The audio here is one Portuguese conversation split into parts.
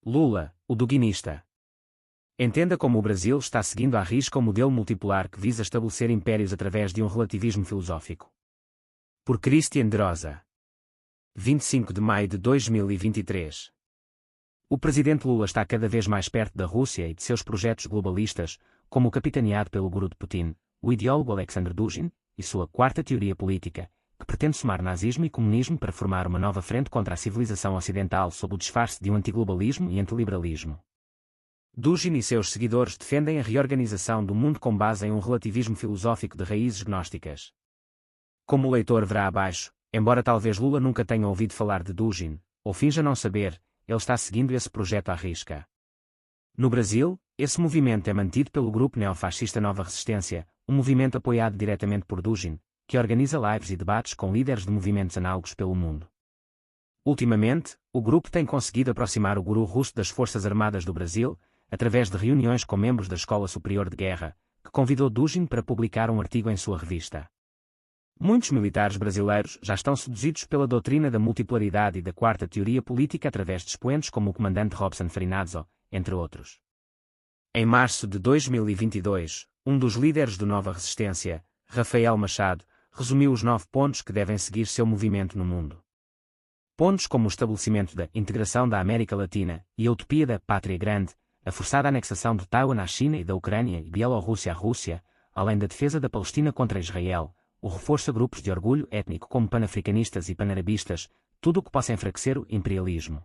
Lula, o duguinista. Entenda como o Brasil está seguindo à risca o modelo multipolar que visa estabelecer impérios através de um relativismo filosófico. Por Christian de Rosa. 25 de maio de 2023. O presidente Lula está cada vez mais perto da Rússia e de seus projetos globalistas, como o capitaneado pelo guru de Putin, o ideólogo Alexander Dugin, e sua quarta teoria política, que pretende somar nazismo e comunismo para formar uma nova frente contra a civilização ocidental sob o disfarce de um antiglobalismo e antiliberalismo. Dugin e seus seguidores defendem a reorganização do mundo com base em um relativismo filosófico de raízes gnósticas. Como o leitor verá abaixo, embora talvez Lula nunca tenha ouvido falar de Dugin, ou finja não saber, ele está seguindo esse projeto à risca. No Brasil, esse movimento é mantido pelo grupo neofascista Nova Resistência, um movimento apoiado diretamente por Dugin, que organiza lives e debates com líderes de movimentos análogos pelo mundo. Ultimamente, o grupo tem conseguido aproximar o guru russo das Forças Armadas do Brasil, através de reuniões com membros da Escola Superior de Guerra, que convidou Dugin para publicar um artigo em sua revista. Muitos militares brasileiros já estão seduzidos pela doutrina da multipolaridade e da quarta teoria política através de expoentes como o comandante Robson Farinazzo, entre outros. Em março de 2022, um dos líderes do Nova Resistência, Rafael Machado, resumiu os 9 pontos que devem seguir seu movimento no mundo. Pontos como o estabelecimento da integração da América Latina e a utopia da pátria grande, a forçada anexação de Taiwan à China e da Ucrânia e Bielorrússia à Rússia, além da defesa da Palestina contra Israel, o reforço a grupos de orgulho étnico como panafricanistas e panarabistas, tudo o que possa enfraquecer o imperialismo.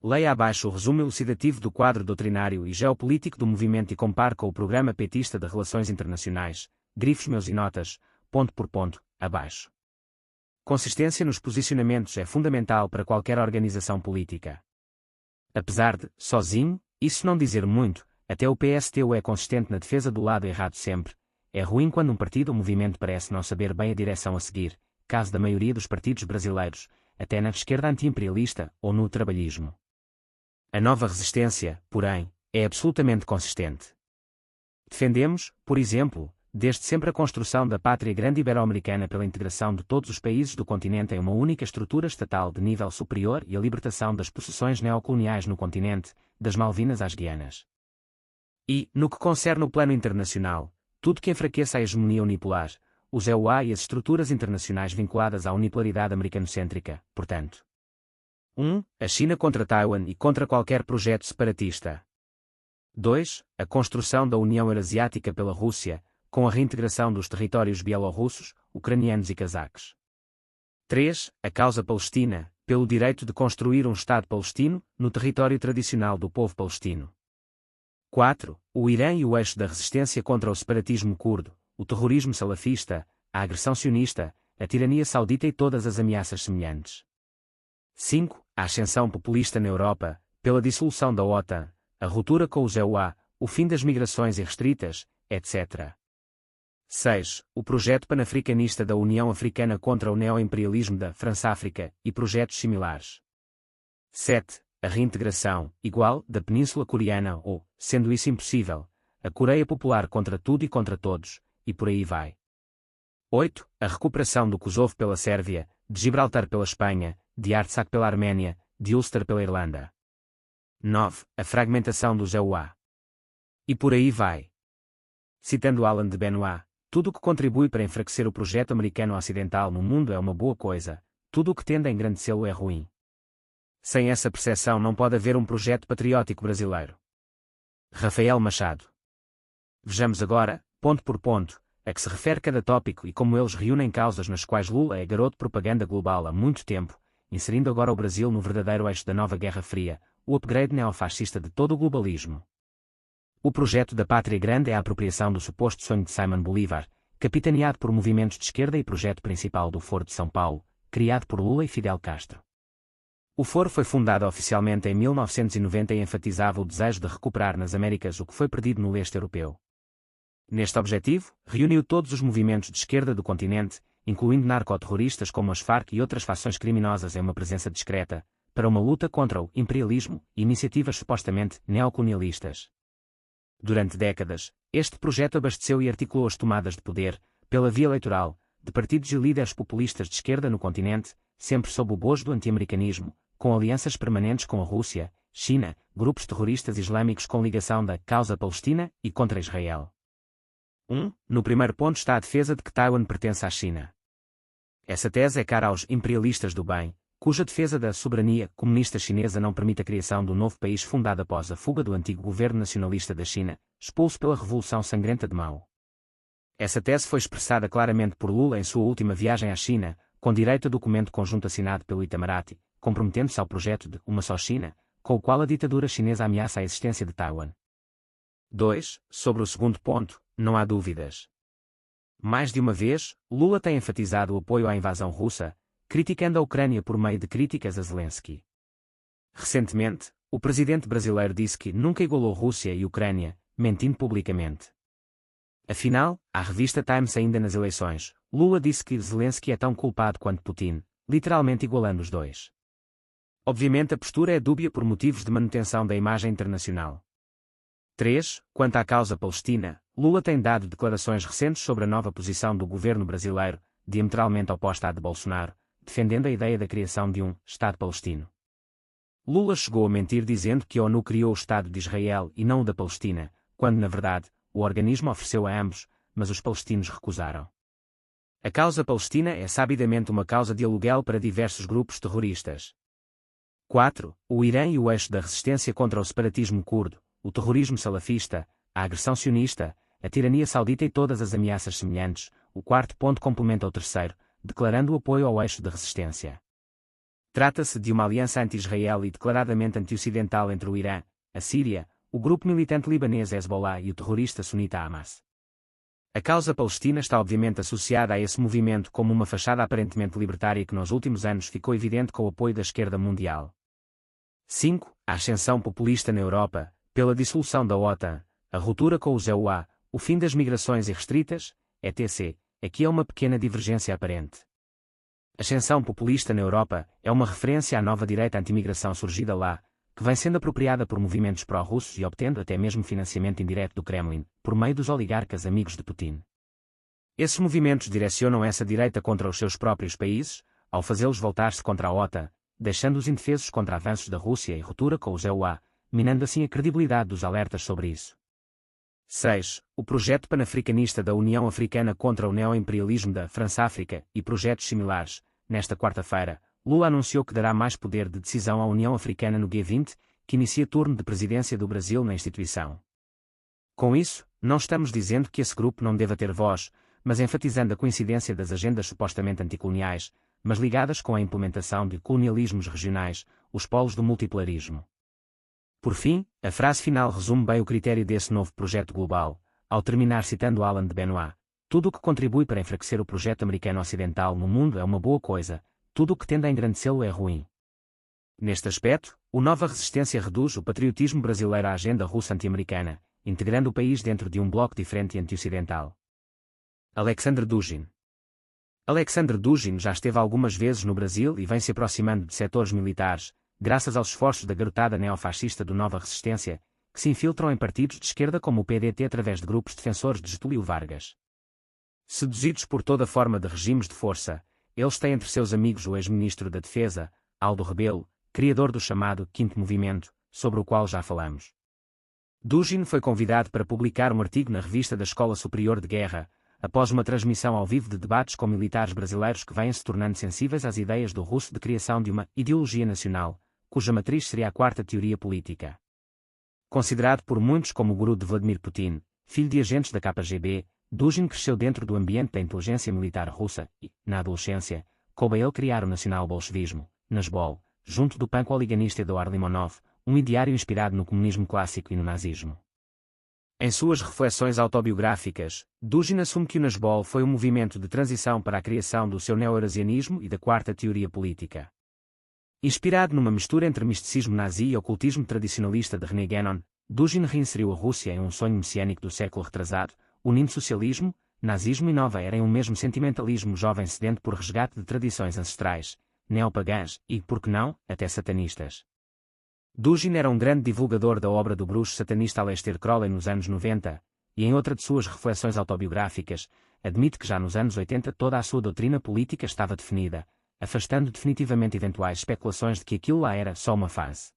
Leia abaixo o resumo elucidativo do quadro doutrinário e geopolítico do movimento e compare com o Programa Petista de Relações Internacionais, grifos meus e notas, ponto por ponto, abaixo. Consistência nos posicionamentos é fundamental para qualquer organização política. Apesar de, sozinho, isso não dizer muito, até o PSTU é consistente na defesa do lado errado sempre, é ruim quando um partido ou movimento parece não saber bem a direção a seguir, caso da maioria dos partidos brasileiros, até na esquerda anti-imperialista ou no trabalhismo. A Nova Resistência, porém, é absolutamente consistente. Defendemos, por exemplo, desde sempre a construção da pátria grande ibero-americana pela integração de todos os países do continente em uma única estrutura estatal de nível superior e a libertação das possessões neocoloniais no continente, das Malvinas às Guianas. E, no que concerne o plano internacional, tudo que enfraqueça a hegemonia unipolar, os EUA e as estruturas internacionais vinculadas à unipolaridade americanocêntrica, portanto. 1. A China contra Taiwan e contra qualquer projeto separatista. 2. A construção da União Eurasiática pela Rússia, com a reintegração dos territórios bielorrussos, ucranianos e cazaques. 3. A causa palestina, pelo direito de construir um Estado palestino, no território tradicional do povo palestino. 4. O Irã e o eixo da resistência contra o separatismo curdo, o terrorismo salafista, a agressão sionista, a tirania saudita e todas as ameaças semelhantes. 5. A ascensão populista na Europa, pela dissolução da OTAN, a ruptura com os EUA, o fim das migrações irrestritas, etc. 6. O projeto panafricanista da União Africana contra o neoimperialismo da França-África e projetos similares. 7. A reintegração, igual, da Península Coreana ou, sendo isso impossível, a Coreia Popular contra tudo e contra todos, e por aí vai. 8. A recuperação do Kosovo pela Sérvia, de Gibraltar pela Espanha, de Artsakh pela Arménia, de Ulster pela Irlanda. 9. A fragmentação dos EUA. E por aí vai. Citando Alan de Benoit, tudo o que contribui para enfraquecer o projeto americano ocidental no mundo é uma boa coisa, tudo o que tende a engrandecê-lo é ruim. Sem essa percepção não pode haver um projeto patriótico brasileiro. Rafael Machado. Vejamos agora, ponto por ponto, a que se refere cada tópico e como eles reúnem causas nas quais Lula é garoto propaganda global há muito tempo, inserindo agora o Brasil no verdadeiro eixo da nova Guerra Fria, o upgrade neofascista de todo o globalismo. O projeto da Pátria Grande é a apropriação do suposto sonho de Simón Bolívar, capitaneado por movimentos de esquerda e projeto principal do Foro de São Paulo, criado por Lula e Fidel Castro. O Foro foi fundado oficialmente em 1990 e enfatizava o desejo de recuperar nas Américas o que foi perdido no leste europeu. Neste objetivo, reuniu todos os movimentos de esquerda do continente, incluindo narcoterroristas como as Farc e outras facções criminosas em uma presença discreta, para uma luta contra o imperialismo e iniciativas supostamente neocolonialistas. Durante décadas, este projeto abasteceu e articulou as tomadas de poder, pela via eleitoral, de partidos e líderes populistas de esquerda no continente, sempre sob o bojo do anti-americanismo, com alianças permanentes com a Rússia, China, grupos terroristas islâmicos com ligação da causa palestina e contra Israel. 1. No primeiro ponto está a defesa de que Taiwan pertence à China. Essa tese é cara aos imperialistas do bem, cuja defesa da soberania comunista chinesa não permite a criação do novo país fundado após a fuga do antigo governo nacionalista da China, expulso pela Revolução Sangrenta de Mao. Essa tese foi expressada claramente por Lula em sua última viagem à China, com direito a documento conjunto assinado pelo Itamaraty, comprometendo-se ao projeto de uma só China, com o qual a ditadura chinesa ameaça a existência de Taiwan. 2. Sobre o segundo ponto, não há dúvidas. Mais de uma vez, Lula tem enfatizado o apoio à invasão russa, criticando a Ucrânia por meio de críticas a Zelensky. Recentemente, o presidente brasileiro disse que nunca igualou Rússia e Ucrânia, mentindo publicamente. Afinal, à revista Times ainda nas eleições, Lula disse que Zelensky é tão culpado quanto Putin, literalmente igualando os dois. Obviamente a postura é dúbia por motivos de manutenção da imagem internacional. 3. Quanto à causa palestina, Lula tem dado declarações recentes sobre a nova posição do governo brasileiro, diametralmente oposta à de Bolsonaro, defendendo a ideia da criação de um Estado palestino. Lula chegou a mentir dizendo que a ONU criou o Estado de Israel e não o da Palestina, quando na verdade, o organismo ofereceu a ambos, mas os palestinos recusaram. A causa palestina é sabidamente uma causa de aluguel para diversos grupos terroristas. 4. O Irã e o eixo da resistência contra o separatismo curdo, o terrorismo salafista, a agressão sionista, a tirania saudita e todas as ameaças semelhantes. O quarto ponto complementa o terceiro, declarando o apoio ao eixo de resistência. Trata-se de uma aliança anti-Israel e declaradamente anti-ocidental entre o Irã, a Síria, o grupo militante libanês Hezbollah e o terrorista sunita Hamas. A causa palestina está obviamente associada a esse movimento como uma fachada aparentemente libertária que nos últimos anos ficou evidente com o apoio da esquerda mundial. 5. A ascensão populista na Europa, pela dissolução da OTAN, a ruptura com os EUA, o fim das migrações irrestritas, etc. Aqui é uma pequena divergência aparente. A ascensão populista na Europa é uma referência à nova direita anti-imigração surgida lá, que vem sendo apropriada por movimentos pró-russos e obtendo até mesmo financiamento indireto do Kremlin, por meio dos oligarcas amigos de Putin. Esses movimentos direcionam essa direita contra os seus próprios países, ao fazê-los voltar-se contra a OTAN, deixando-os indefesos contra avanços da Rússia e ruptura com os EUA, minando assim a credibilidade dos alertas sobre isso. 6. O projeto panafricanista da União Africana contra o neoimperialismo da França-África e projetos similares. Nesta quarta-feira, Lula anunciou que dará mais poder de decisão à União Africana no G20, que inicia turno de presidência do Brasil na instituição. Com isso, não estamos dizendo que esse grupo não deva ter voz, mas enfatizando a coincidência das agendas supostamente anticoloniais, mas ligadas com a implementação de colonialismos regionais, os polos do multipolarismo. Por fim, a frase final resume bem o critério desse novo projeto global, ao terminar citando Alan de Benoit: tudo o que contribui para enfraquecer o projeto americano ocidental no mundo é uma boa coisa, tudo o que tende a engrandecê-lo é ruim. Neste aspecto, o Nova Resistência reduz o patriotismo brasileiro à agenda russa anti-americana, integrando o país dentro de um bloco diferente e anti-ocidental. Alexandre Dugin. Alexandre Dugin já esteve algumas vezes no Brasil e vem se aproximando de setores militares, graças aos esforços da garotada neofascista do Nova Resistência, que se infiltram em partidos de esquerda como o PDT através de grupos defensores de Getúlio Vargas. Seduzidos por toda forma de regimes de força, eles têm entre seus amigos o ex-ministro da Defesa, Aldo Rebelo, criador do chamado Quinto Movimento, sobre o qual já falamos. Dugin foi convidado para publicar um artigo na revista da Escola Superior de Guerra, após uma transmissão ao vivo de debates com militares brasileiros que vêm se tornando sensíveis às ideias do russo de criação de uma ideologia nacional, cuja matriz seria a quarta teoria política. Considerado por muitos como o guru de Vladimir Putin, filho de agentes da KGB, Dugin cresceu dentro do ambiente da inteligência militar russa e, na adolescência, coube a ele criar o nacional-bolchevismo, Nasbol, junto do panco-oliganista Eduard Limonov, um ideário inspirado no comunismo clássico e no nazismo. Em suas reflexões autobiográficas, Dugin assume que o Nasbol foi um movimento de transição para a criação do seu neo-eurasianismo e da quarta teoria política. Inspirado numa mistura entre misticismo nazi e ocultismo tradicionalista de René Guénon, Dugin reinseriu a Rússia em um sonho messiânico do século retrasado, unindo socialismo, nazismo e nova era em um mesmo sentimentalismo jovem sedento por resgate de tradições ancestrais, neopagãs e, por que não, até satanistas. Dugin era um grande divulgador da obra do bruxo satanista Aleister Crowley nos anos 90, e em outra de suas reflexões autobiográficas, admite que já nos anos 80 toda a sua doutrina política estava definida, afastando definitivamente eventuais especulações de que aquilo lá era só uma fase.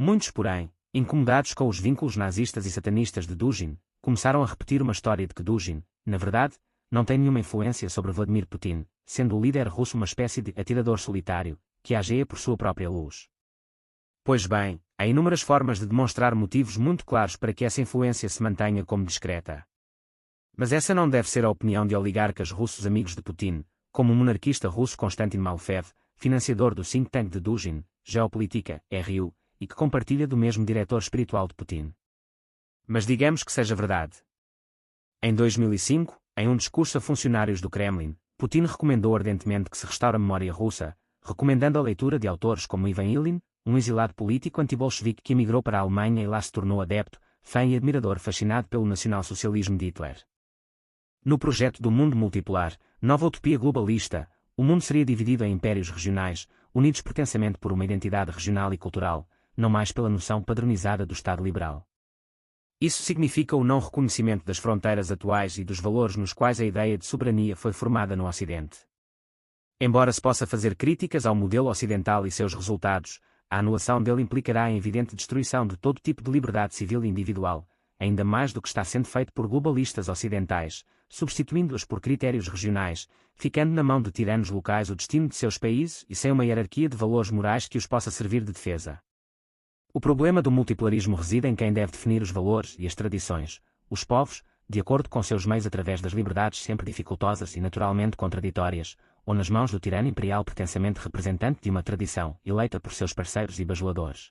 Muitos, porém, incomodados com os vínculos nazistas e satanistas de Dugin, começaram a repetir uma história de que Dugin, na verdade, não tem nenhuma influência sobre Vladimir Putin, sendo o líder russo uma espécie de atirador solitário, que ageia por sua própria luz. Pois bem, há inúmeras formas de demonstrar motivos muito claros para que essa influência se mantenha como discreta. Mas essa não deve ser a opinião de oligarcas russos amigos de Putin, como o monarquista russo Konstantin Malofev, financiador do think tank de Dugin, Geopolítica, RU, e que compartilha do mesmo diretor espiritual de Putin. Mas digamos que seja verdade. Em 2005, em um discurso a funcionários do Kremlin, Putin recomendou ardentemente que se restaure a memória russa, recomendando a leitura de autores como Ivan Ilyin, um exilado político anti-bolchevique que emigrou para a Alemanha e lá se tornou adepto, fã e admirador fascinado pelo nacionalsocialismo de Hitler. No projeto do mundo multipolar, nova utopia globalista, o mundo seria dividido em impérios regionais, unidos pretensamente por uma identidade regional e cultural, não mais pela noção padronizada do Estado liberal. Isso significa o não reconhecimento das fronteiras atuais e dos valores nos quais a ideia de soberania foi formada no Ocidente. Embora se possa fazer críticas ao modelo ocidental e seus resultados, a anulação dele implicará a evidente destruição de todo tipo de liberdade civil e individual, ainda mais do que está sendo feito por globalistas ocidentais, substituindo-os por critérios regionais, ficando na mão de tiranos locais o destino de seus países e sem uma hierarquia de valores morais que os possa servir de defesa. O problema do multipolarismo reside em quem deve definir os valores e as tradições, os povos, de acordo com seus meios através das liberdades sempre dificultosas e naturalmente contraditórias, ou nas mãos do tirano imperial pretensamente representante de uma tradição, eleita por seus parceiros e bajuladores.